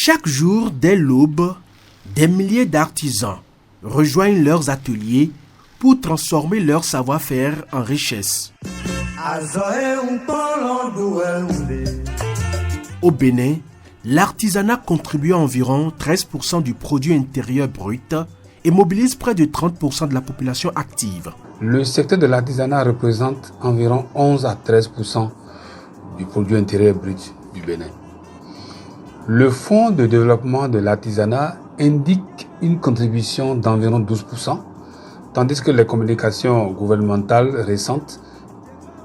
Chaque jour, dès l'aube, des milliers d'artisans rejoignent leurs ateliers pour transformer leur savoir-faire en richesse. Au Bénin, l'artisanat contribue à environ 13% du produit intérieur brut et mobilise près de 30% de la population active. Le secteur de l'artisanat représente environ 11 à 13% du produit intérieur brut du Bénin. Le Fonds de développement de l'artisanat indique une contribution d'environ 12%, tandis que les communications gouvernementales récentes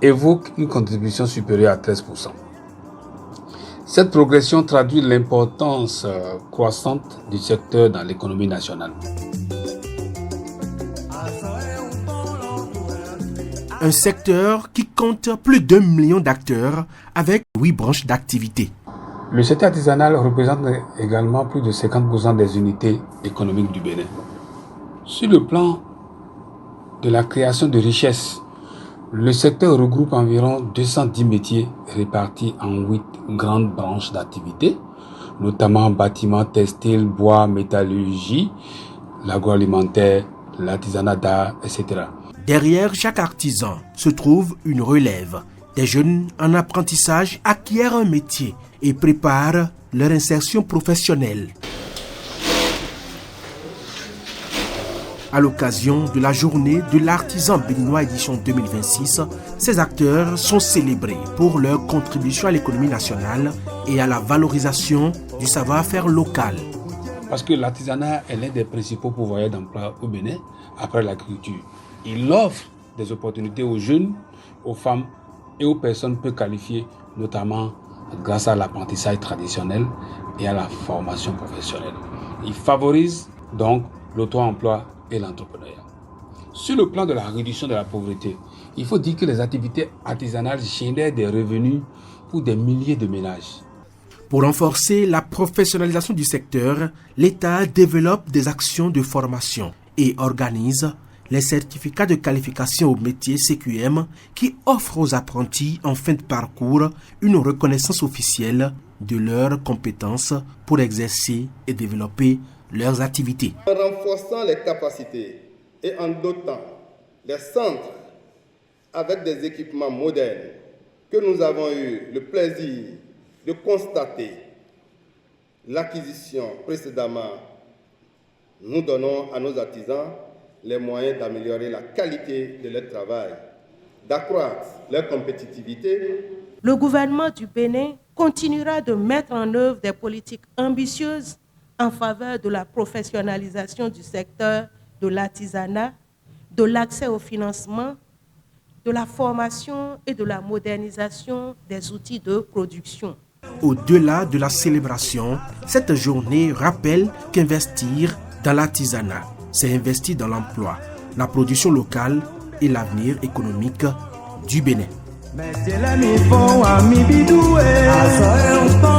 évoquent une contribution supérieure à 13%. Cette progression traduit l'importance croissante du secteur dans l'économie nationale. Un secteur qui compte plus d'1 million d'acteurs avec 8 branches d'activité. Le secteur artisanal représente également plus de 50% des unités économiques du Bénin. Sur le plan de la création de richesses, le secteur regroupe environ 210 métiers répartis en 8 grandes branches d'activité, notamment bâtiments, textiles, bois, métallurgie, l'agroalimentaire, l'artisanat d'art, etc. Derrière chaque artisan se trouve une relève. Des jeunes en apprentissage acquièrent un métier et préparent leur insertion professionnelle. À l'occasion de la journée de l'artisan béninois édition 2026, ces acteurs sont célébrés pour leur contribution à l'économie nationale et à la valorisation du savoir-faire local. Parce que l'artisanat est l'un des principaux pourvoyeurs d'emploi au Bénin après l'agriculture. Il offre des opportunités aux jeunes, aux femmes et aux personnes peu qualifiées, notamment grâce à l'apprentissage traditionnel et à la formation professionnelle. Il favorise donc l'auto-emploi et l'entrepreneuriat. Sur le plan de la réduction de la pauvreté, il faut dire que les activités artisanales génèrent des revenus pour des milliers de ménages. Pour renforcer la professionnalisation du secteur, l'État développe des actions de formation et organise les certificats de qualification au métier CQM qui offrent aux apprentis en fin de parcours une reconnaissance officielle de leurs compétences pour exercer et développer leurs activités. En renforçant les capacités et en dotant les centres avec des équipements modernes que nous avons eu le plaisir de constater l'acquisition précédemment, nous donnons à nos artisans les moyens d'améliorer la qualité de leur travail, d'accroître leur compétitivité. Le gouvernement du Bénin continuera de mettre en œuvre des politiques ambitieuses en faveur de la professionnalisation du secteur de l'artisanat, de l'accès au financement, de la formation et de la modernisation des outils de production. Au-delà de la célébration, cette journée rappelle qu'investir dans l'artisanat, c'est investir dans l'emploi, la production locale et l'avenir économique du Bénin.